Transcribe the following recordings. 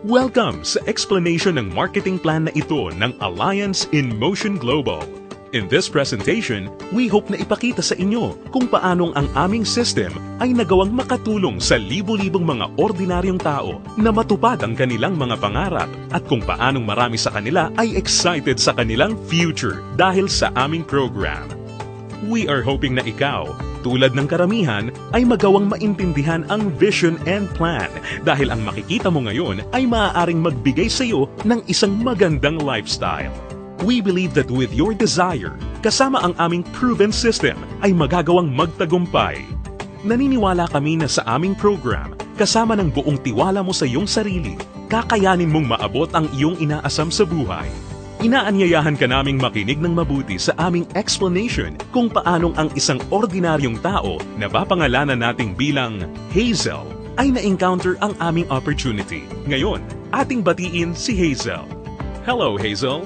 Welcome sa explanation ng marketing plan na ito ng Alliance in Motion Global. In this presentation, we hope na ipakita sa inyo kung paanong ang aming system ay nagawang makatulong sa libu-libong mga ordinaryong tao na matupad ang kanilang mga pangarap at kung paanong marami sa kanila ay excited sa kanilang future dahil sa aming program. We are hoping na ikaw, tulad ng karamihan, ay magawang maintindihan ang vision and plan dahil ang makikita mo ngayon ay maaaring magbigay sa iyo ng isang magandang lifestyle. We believe that with your desire, kasama ang aming proven system, ay magagawang magtagumpay. Naniniwala kami na sa aming program, kasama ng buong tiwala mo sa iyong sarili, kakayanin mong maabot ang iyong inaasam sa buhay. Inaanyayahan ka naming makinig ng mabuti sa aming explanation kung paanong ang isang ordinaryong tao na papangalanan nating bilang Hazel ay na-encounter ang aming opportunity. Ngayon, ating batiin si Hazel. Hello, Hazel!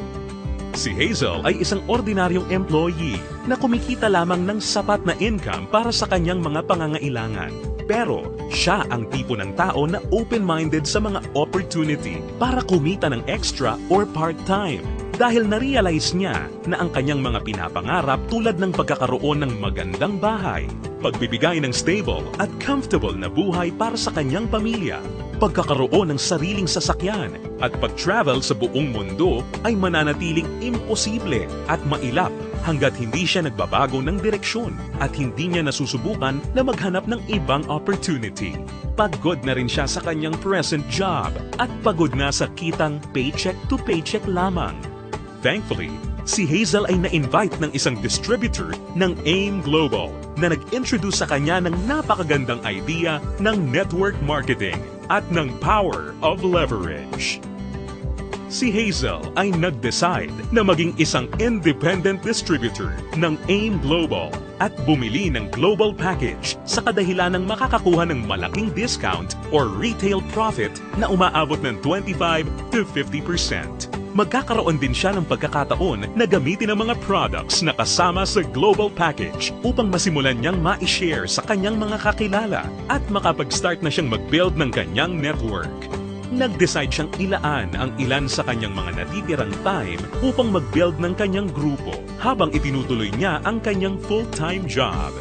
Si Hazel ay isang ordinaryong employee na kumikita lamang ng sapat na income para sa kanyang mga pangangailangan. Pero siya ang tipo ng tao na open-minded sa mga opportunity para kumita ng extra or part-time. Dahil na-realize niya na ang kanyang mga pinapangarap tulad ng pagkakaroon ng magandang bahay, pagbibigay ng stable at comfortable na buhay para sa kanyang pamilya, pagkakaroon ng sariling sasakyan at pag-travel sa buong mundo ay mananatiling imposible at mailap hanggat hindi siya nagbabago ng direksyon at hindi niya nasusubukan na maghanap ng ibang opportunity. Pagod na rin siya sa kanyang present job at pagod na sa kitang paycheck to paycheck lamang. Thankfully, si Hazel ay na-invite ng isang distributor ng AIM Global na nag-introduce sa kanya ng napakagandang idea ng network marketing at ng power of leverage. Si Hazel ay nag-decide na maging isang independent distributor ng AIM Global at bumili ng global package sa kadahilan ng makakakuha ng malaking discount or retail profit na umaabot ng 25 to 50%. Magkakaroon din siya ng pagkakataon na gamitin ang mga products na kasama sa global package upang masimulan niyang ma-share sa kanyang mga kakilala at makapag-start na siyang mag-build ng kanyang network. Nag-decide siyang ilaan ang ilan sa kanyang mga natitirang time upang mag-build ng kanyang grupo habang itinutuloy niya ang kanyang full-time job.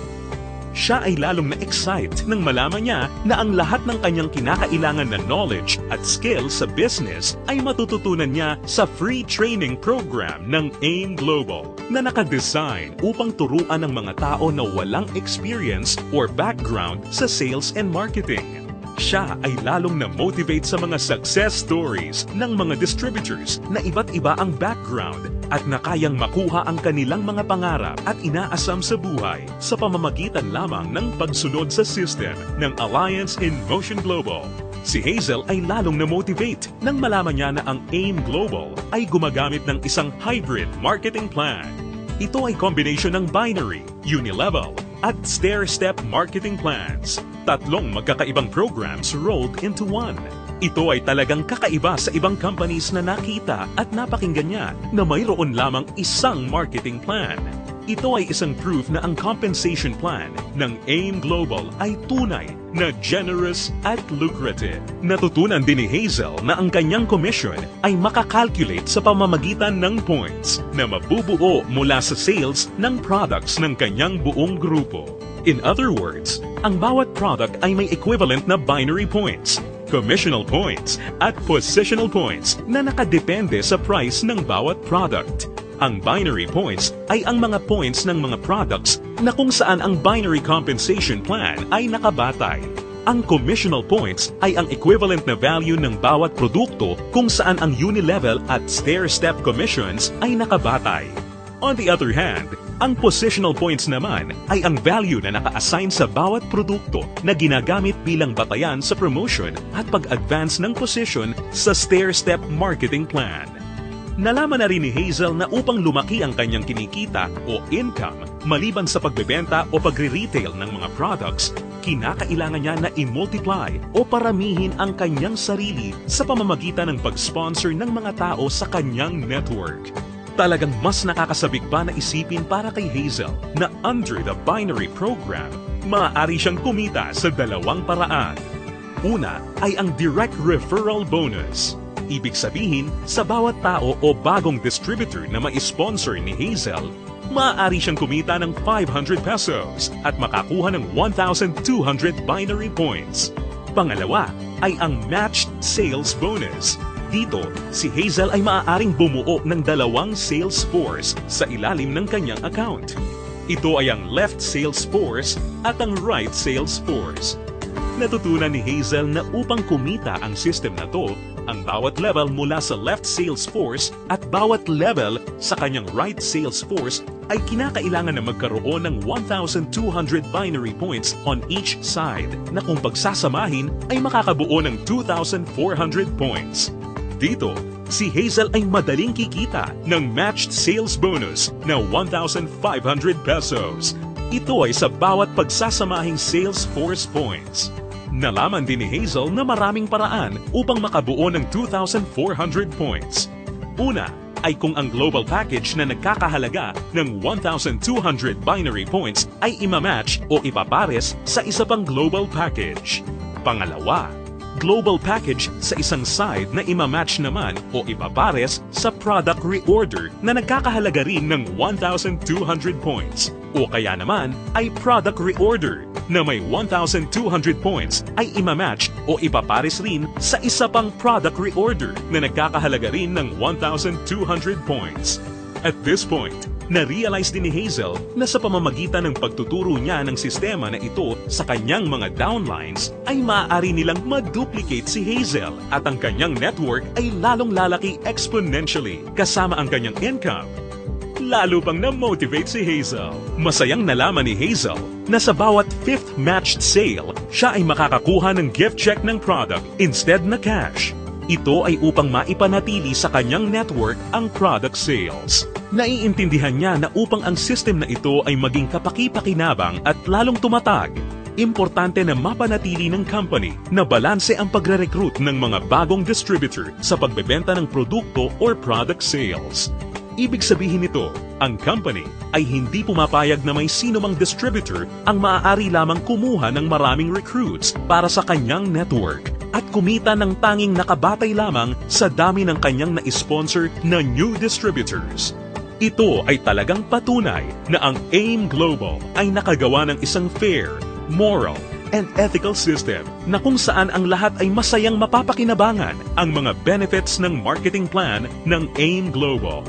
Siya ay lalong na-excite nang malaman niya na ang lahat ng kanyang kinakailangan na knowledge at skills sa business ay matututunan niya sa free training program ng AIM Global na nakadesign upang turuan ng mga tao na walang experience or background sa sales and marketing. Siya ay lalong na-motivate sa mga success stories ng mga distributors na iba't iba ang background at na kayang makuha ang kanilang mga pangarap at inaasam sa buhay sa pamamagitan lamang ng pagsunod sa system ng Alliance in Motion Global. Si Hazel ay lalong na-motivate nang malaman niya na ang AIM Global ay gumagamit ng isang hybrid marketing plan. Ito ay combination ng binary, unilevel, at stair-step marketing plans. Tatlong magkakaibang programs rolled into one. Ito ay talagang kakaiba sa ibang companies na nakita at napakinggan niya na mayroon lamang isang marketing plan. Ito ay isang proof na ang compensation plan ng AIM Global ay tunay na generous at lucrative. Natutunan din ni Hazel na ang kanyang commission ay makakalculate sa pamamagitan ng points na mabubuo mula sa sales ng products ng kanyang buong grupo. In other words, ang bawat product ay may equivalent na binary points, commissional points, at positional points na nakadepende sa price ng bawat product. Ang binary points ay ang mga points ng mga products na kung saan ang binary compensation plan ay nakabatay. Ang commissional points ay ang equivalent na value ng bawat produkto kung saan ang unilevel at stair-step commissions ay nakabatay. On the other hand, ang positional points naman ay ang value na naka-assign sa bawat produkto na ginagamit bilang batayan sa promotion at pag-advance ng position sa stair-step marketing plan. Nalaman na rin ni Hazel na upang lumaki ang kanyang kinikita o income maliban sa pagbebenta o pagre-retail ng mga products, kinakailangan niya na i-multiply o paramihin ang kanyang sarili sa pamamagitan ng pag-sponsor ng mga tao sa kanyang network. Talagang mas nakakasabik pa na isipin para kay Hazel na under the binary program, maaari siyang kumita sa dalawang paraan. Una ay ang direct referral bonus. Ibig sabihin, sa bawat tao o bagong distributor na ma-sponsor ni Hazel, maaari siyang kumita ng 500 pesos at makakuha ng 1,200 binary points. Pangalawa ay ang matched sales bonus. Dito, si Hazel ay maaaring bumuo ng 2 sales force sa ilalim ng kanyang account. Ito ay ang left sales force at ang right sales force. Natutunan ni Hazel na upang kumita ang system na to, ang bawat level mula sa left sales force at bawat level sa kanyang right sales force ay kinakailangan na magkaroon ng 1,200 binary points on each side na kung pagsasamahin ay makakabuo ng 2,400 points. Dito, si Hazel ay madaling kikita ng matched sales bonus na 1,500 pesos. Ito ay sa bawat pagsasamahing sales force points. Nalaman din ni Hazel na maraming paraan upang makabuo ng 2,400 points. Una ay kung ang global package na nagkakahalaga ng 1,200 binary points ay imamatch o ipapares sa isa pang global package. Pangalawa, global package sa isang side na imamatch naman o ipapares sa product reorder na nagkakahalaga rin ng 1,200 points. O kaya naman ay product reorder na may 1,200 points ay imamatch o ipapares rin sa isa pang product reorder na nagkakahalaga rin ng 1,200 points. At this point, na-realize din ni Hazel na sa pamamagitan ng pagtuturo niya ng sistema na ito sa kanyang mga downlines ay maaari nilang ma-duplicate si Hazel at ang kanyang network ay lalong lalaki exponentially kasama ang kanyang income. Lalo pang na-motivate si Hazel. Masayang nalaman ni Hazel na sa bawat 5th matched sale, siya ay makakakuha ng gift check ng product instead na cash. Ito ay upang maipanatili sa kanyang network ang product sales. Naiintindihan niya na upang ang system na ito ay maging kapaki-pakinabang at lalong tumatag, importante na mapanatili ng company na balanse ang pagre-recruit ng mga bagong distributor sa pagbebenta ng produkto or product sales. Ibig sabihin nito, ang company ay hindi pumapayag na may sino mang distributor ang maaari lamang kumuha ng maraming recruits para sa kanyang network at kumita ng tanging nakabatay lamang sa dami ng kanyang na-sponsor na new distributors. Ito ay talagang patunay na ang AIM Global ay nakagawa ng isang fair, moral, and ethical system na kung saan ang lahat ay masayang mapapakinabangan ang mga benefits ng marketing plan ng AIM Global.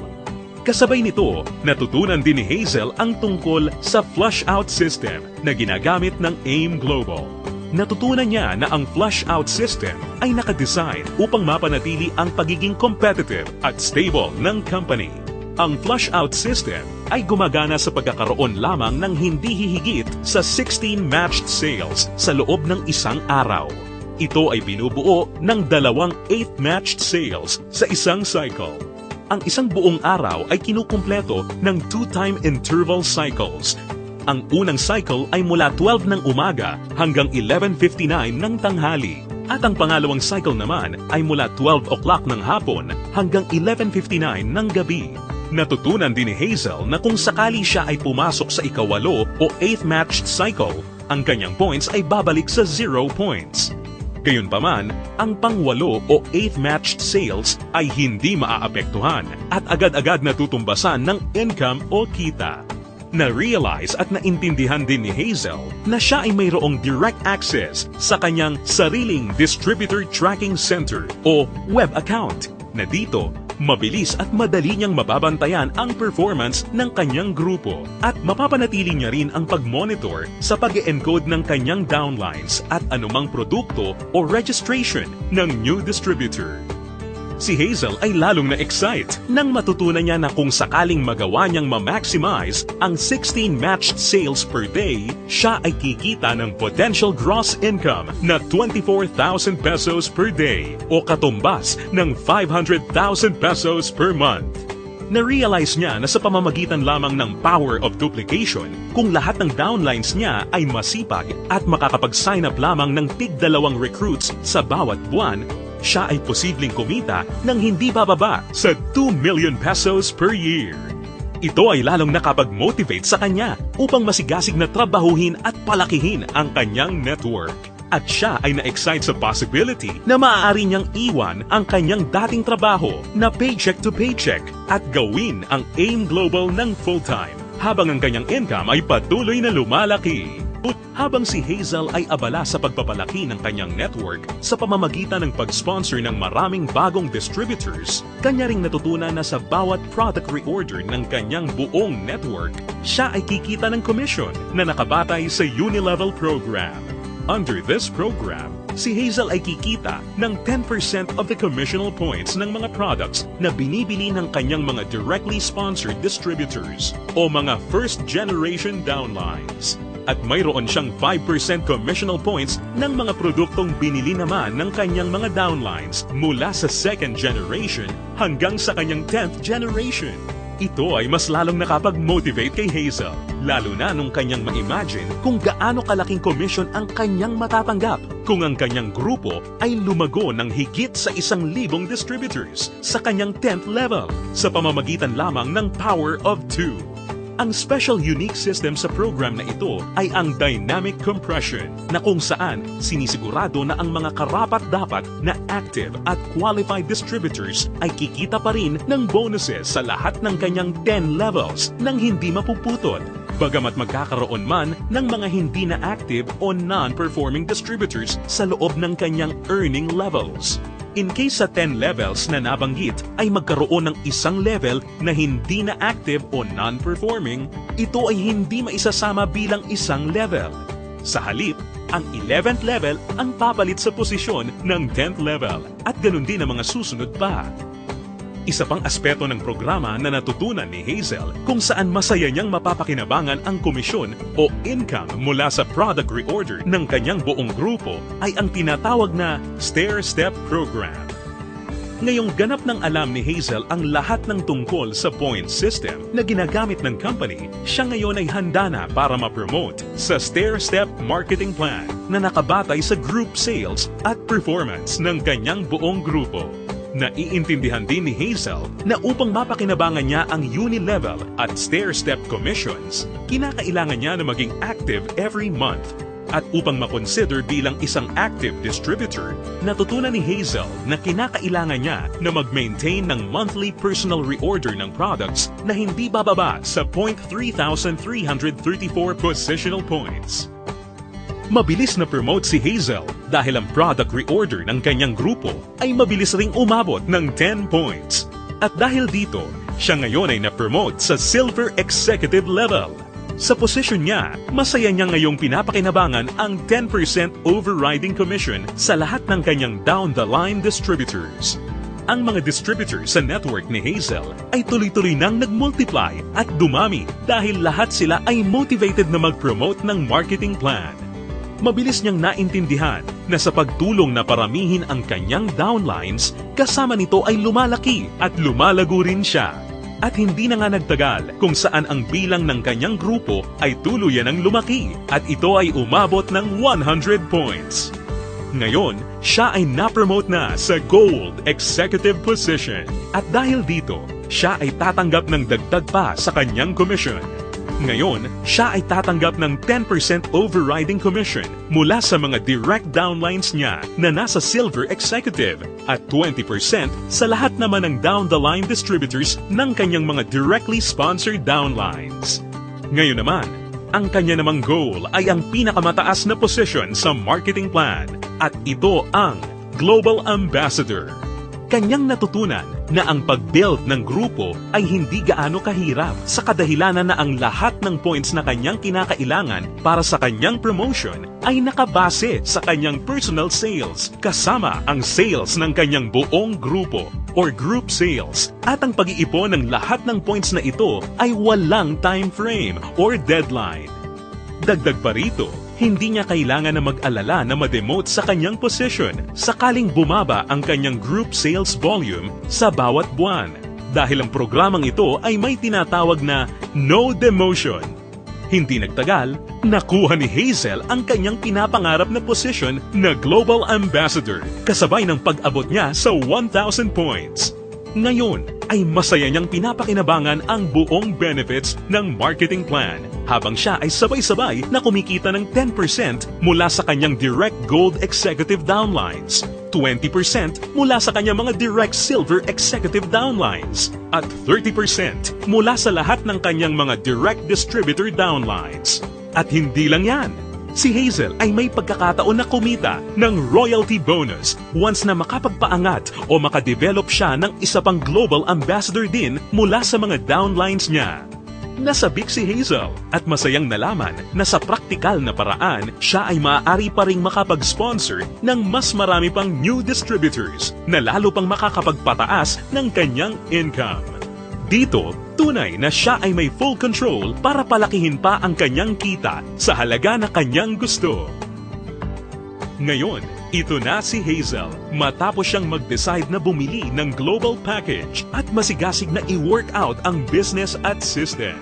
Kasabay nito, natutunan din ni Hazel ang tungkol sa flush-out system na ginagamit ng AIM Global. Natutunan niya na ang flush-out system ay nakadesign upang mapanatili ang pagiging competitive at stable ng company. Ang flush-out system ay gumagana sa pagkakaroon lamang ng hindi hihigit sa 16 matched sales sa loob ng isang araw. Ito ay binubuo ng 2 8th matched sales sa isang cycle. Ang isang buong araw ay kinukumpleto ng 2-time interval cycles. Ang unang cycle ay mula 12 ng umaga hanggang 11:59 ng tanghali. At ang pangalawang cycle naman ay mula 12 o'clock ng hapon hanggang 11:59 ng gabi. Natutunan din ni Hazel na kung sakali siya ay pumasok sa ikawalo o 8th matched cycle, ang kanyang points ay babalik sa 0 points. Gayunpaman, ang pangwalo o 8th matched sales ay hindi maaapektuhan at agad-agad natutumbasan ng income o kita. Na-realize at naintindihan din ni Hazel na siya ay mayroong direct access sa kanyang sariling Distributor Tracking Center o web account na dito mabilis at madali niyang mababantayan ang performance ng kanyang grupo at mapapanatili niya rin ang pag-monitor sa pag-encode ng kanyang downlines at anumang produkto o registration ng new distributor. Si Hazel ay lalong na-excite nang matutunan niya na kung sakaling magawa niyang ma-maximize ang 16 matched sales per day, siya ay kikita ng potential gross income na 24,000 pesos per day o katumbas ng 500,000 pesos per month. Na-realize niya na sa pamamagitan lamang ng power of duplication, kung lahat ng downlines niya ay masipag at makakapag-sign up lamang ng tig-2 recruits sa bawat buwan, siya ay posibleng kumita ng hindi bababa sa 2 million pesos per year. Ito ay lalong nakapag-motivate sa kanya upang masigasig na trabahuhin at palakihin ang kanyang network. At siya ay na-excite sa possibility na maaari niyang iwan ang kanyang dating trabaho na paycheck to paycheck at gawin ang AIM Global ng full-time habang ang kanyang income ay patuloy na lumalaki. Habang si Hazel ay abala sa pagpapalaki ng kanyang network sa pamamagitan ng pag-sponsor ng maraming bagong distributors, kanya ring natutunan na sa bawat product reorder ng kanyang buong network, siya ay kikita ng commission na nakabatay sa Unilevel program. Under this program, si Hazel ay kikita ng 10% of the commissional points ng mga products na binibili ng kanyang mga directly sponsored distributors o mga first-generation downlines. At mayroon siyang 5% commissional points ng mga produktong binili naman ng kanyang mga downlines mula sa second generation hanggang sa kanyang 10th generation. Ito ay mas lalong nakapag-motivate kay Hazel, lalo na nung kanyang ma-imagine kung gaano kalaking commission ang kanyang matatanggap kung ang kanyang grupo ay lumago ng higit sa 1,000 distributors sa kanyang 10th level sa pamamagitan lamang ng Power of 2. Ang special unique system sa program na ito ay ang dynamic compression na kung saan sinisigurado na ang mga karapat-dapat na active at qualified distributors ay kikita pa rin ng bonuses sa lahat ng kanyang 10 levels nang hindi mapuputol. Bagamat magkakaroon man ng mga hindi na active o non-performing distributors sa loob ng kanyang earning levels. In case sa 10 levels na nabanggit ay magkaroon ng isang level na hindi na active o non-performing, ito ay hindi maisasama bilang isang level. Sa halip, ang 11th level ang papalit sa posisyon ng 10th level at ganun din ang mga susunod pa. Isa pang aspeto ng programa na natutunan ni Hazel kung saan masaya niyang mapapakinabangan ang komisyon o income mula sa product reorder ng kanyang buong grupo ay ang tinatawag na stair-step program. Ngayong ganap ng alam ni Hazel ang lahat ng tungkol sa point system na ginagamit ng company, siya ngayon ay handa na para ma-promote sa stair-step marketing plan na nakabatay sa group sales at performance ng kanyang buong grupo. Naiintindihan din ni Hazel na upang mapakinabangan niya ang Unilevel at stair-step commissions, kinakailangan niya na maging active every month. At upang makonsider bilang isang active distributor, natutunan ni Hazel na kinakailangan niya na mag-maintain ng monthly personal reorder ng products na hindi bababa sa 3,334 positional points. Mabilis na promote si Hazel dahil ang product reorder ng kanyang grupo ay mabilis ring umabot ng 10 points. At dahil dito, siya ngayon ay na-promote sa Silver Executive level. Sa posisyon niya, masaya niya ngayong pinapakinabangan ang 10% overriding commission sa lahat ng kanyang down-the-line distributors. Ang mga distributors sa network ni Hazel ay tuloy-tuloy nang nag-multiply at dumami dahil lahat sila ay motivated na mag-promote ng marketing plan. Mabilis niyang naintindihan na sa pagtulong na paramihin ang kanyang downlines, kasama nito ay lumalaki at lumalago rin siya. At hindi na nga nagtagal kung saan ang bilang ng kanyang grupo ay tuluyan ng lumaki at ito ay umabot ng 100 points. Ngayon, siya ay na-promote na sa Gold Executive position at dahil dito, siya ay tatanggap ng dagdag pa sa kanyang commission. Ngayon, siya ay tatanggap ng 10% overriding commission mula sa mga direct downlines niya na nasa Silver Executive at 20% sa lahat naman ng down-the-line distributors ng kanyang mga directly sponsored downlines. Ngayon naman, ang kanya namang goal ay ang pinakamataas na position sa marketing plan at ito ang Global Ambassador. Kanyang natutunan na ang pag-build ng grupo ay hindi gaano kahirap sa kadahilanan na ang lahat ng points na kanyang kinakailangan para sa kanyang promotion ay nakabase sa kanyang personal sales kasama ang sales ng kanyang buong grupo or group sales at ang pag-iipon ng lahat ng points na ito ay walang time frame or deadline. Dagdag pa rito, hindi niya kailangan na mag-alala na ma-demote sa kanyang position sakaling bumaba ang kanyang group sales volume sa bawat buwan dahil ang programang ito ay may tinatawag na no demotion. Hindi nagtagal, nakuha ni Hazel ang kanyang pinapangarap na position na Global Ambassador kasabay ng pag-abot niya sa 1,000 points. Ngayon ay masaya niyang pinapakinabangan ang buong benefits ng marketing plan habang siya ay sabay-sabay na kumikita ng 10% mula sa kanyang direct gold executive downlines, 20% mula sa kanyang mga direct silver executive downlines, at 30% mula sa lahat ng kanyang mga direct distributor downlines. At hindi lang yan, si Hazel ay may pagkakataon na kumita ng royalty bonus once na makapagpaangat o makadevelop siya ng isa pang global ambassador din mula sa mga downlines niya. Nasabik si Hazel at masayang nalaman na sa praktikal na paraan siya ay maaari pa ring makapag-sponsor ng mas marami pang new distributors na lalo pang makakapagpataas ng kanyang income. Dito, tunay na siya ay may full control para palakihin pa ang kanyang kita sa halaga na kanyang gusto. Ngayon, ito na si Hazel matapos siyang mag-decide na bumili ng global package at masigasig na i-work out ang business at system.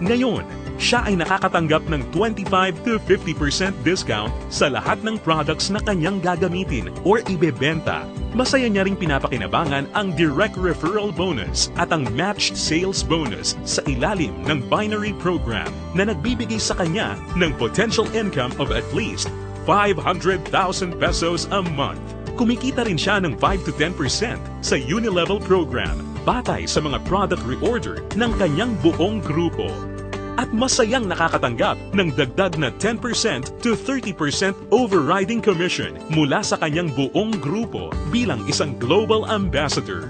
Ngayon, siya ay nakakatanggap ng 25 to 50% discount sa lahat ng products na kanyang gagamitin or ibebenta. Masaya niya ring pinapakinabangan ang direct referral bonus at ang matched sales bonus sa ilalim ng binary program na nagbibigay sa kanya ng potential income of at least 500,000 pesos a month. Kumikita rin siya ng 5 to 10% sa Unilevel program batay sa mga product reorder ng kanyang buong grupo. At masayang nakakatanggap ng dagdag na 10% to 30% overriding commission mula sa kanyang buong grupo bilang isang global ambassador.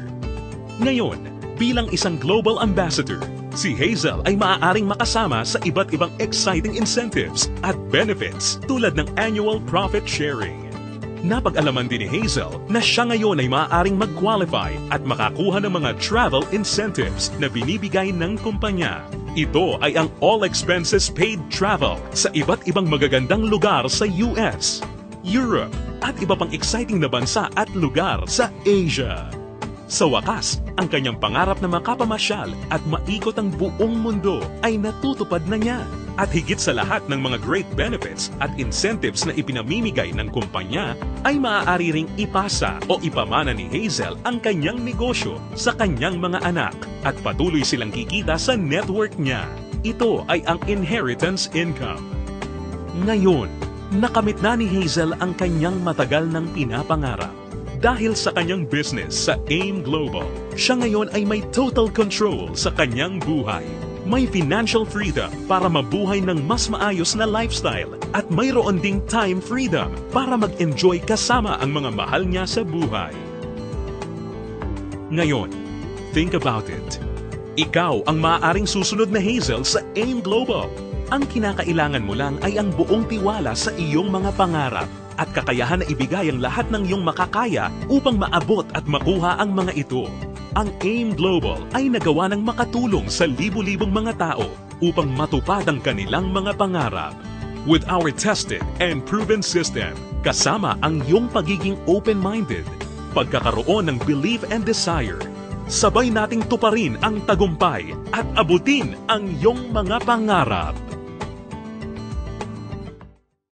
Ngayon, bilang isang global ambassador, si Hazel ay maaaring makasama sa iba't ibang exciting incentives at benefits tulad ng annual profit sharing. Napag-alaman din ni Hazel na siya ngayon ay maaaring mag-qualify at makakuha ng mga travel incentives na binibigay ng kumpanya. Ito ay ang all expenses paid travel sa iba't ibang magagandang lugar sa US, Europe, at iba pang exciting na bansa at lugar sa Asia. Sa wakas, ang kanyang pangarap na makapamasyal at maikot ang buong mundo ay natutupad na niya. At higit sa lahat ng mga great benefits at incentives na ipinamimigay ng kumpanya, ay maaari ring ipasa o ipamana ni Hazel ang kanyang negosyo sa kanyang mga anak at patuloy silang kikita sa network niya. Ito ay ang inheritance income. Ngayon, nakamit na ni Hazel ang kanyang matagal ng pinapangarap. Dahil sa kanyang business sa AIM Global, siya ngayon ay may total control sa kanyang buhay. May financial freedom para mabuhay ng mas maayos na lifestyle at mayroon ding time freedom para mag-enjoy kasama ang mga mahal niya sa buhay. Ngayon, think about it. Ikaw ang maaaring susunod na Hazel sa AIM Global. Ang kinakailangan mo lang ay ang buong tiwala sa iyong mga pangarap at kakayahan na ibigay ang lahat ng iyong makakaya upang maabot at makuha ang mga ito. Ang AIM Global ay nagawa ng makatulong sa libu-libong mga tao upang matupad ang kanilang mga pangarap. With our tested and proven system, kasama ang iyong pagiging open-minded, pagkakaroon ng belief and desire, sabay nating tuparin ang tagumpay at abutin ang iyong mga pangarap.